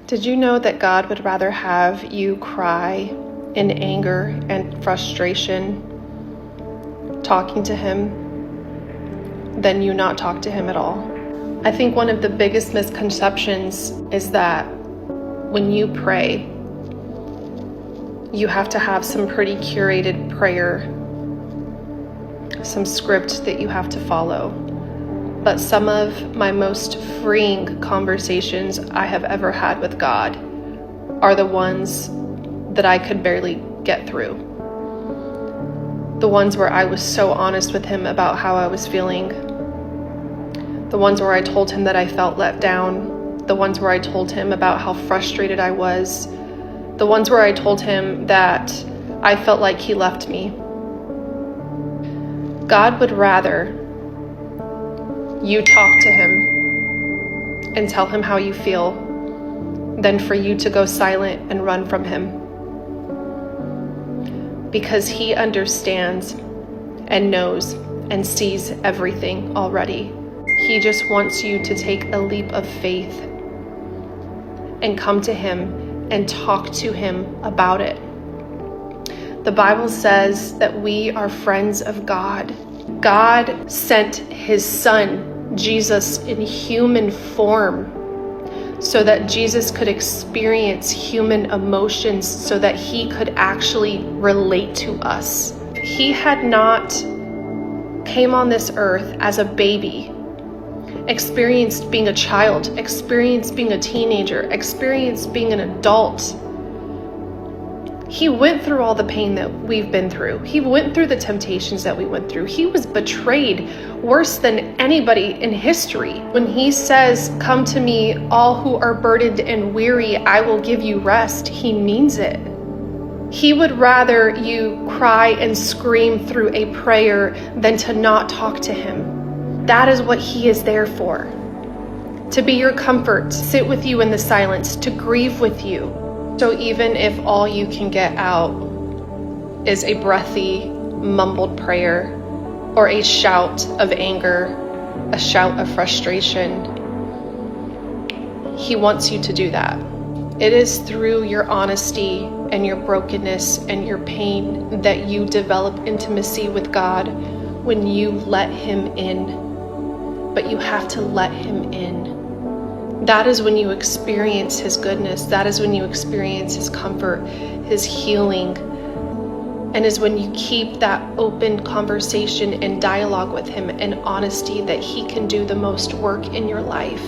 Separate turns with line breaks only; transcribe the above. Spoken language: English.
Did you know that God would rather have you cry in anger and frustration talking to Him than you not talk to Him at all? I think one of the biggest misconceptions is that when you pray, you have to have some pretty curated prayer, some script that you have to follow. But some of my most freeing conversations I have ever had with God are the ones that I could barely get through. The ones where I was so honest with Him about how I was feeling. The ones where I told Him that I felt let down. The ones where I told Him about how frustrated I was. The ones where I told Him that I felt like He left me. God would rather you talk to Him and tell Him how you feel than for you to go silent and run from Him. Because He understands and knows and sees everything already. He just wants you to take a leap of faith and come to Him and talk to Him about it. The Bible says that we are friends of God. God sent His Son, Jesus, in human form so that Jesus could experience human emotions, so that He could actually relate to us. He had not came on this earth as a baby, experienced being a child, experienced being a teenager, experienced being an adult. He went through all the pain that we've been through. He went through the temptations that we went through. He was betrayed worse than anybody in history. When He says, "Come to me, all who are burdened and weary, I will give you rest," He means it. He would rather you cry and scream through a prayer than to not talk to Him. That is what He is there for. To be your comfort, to sit with you in the silence, to grieve with you. So even if all you can get out is a breathy, mumbled prayer, or a shout of anger, a shout of frustration, He wants you to do that. It is through your honesty and your brokenness and your pain that you develop intimacy with God when you let Him in. But you have to let Him in. That is when you experience His goodness. That is when you experience His comfort, His healing, and is when you keep that open conversation and dialogue with Him and honesty that He can do the most work in your life.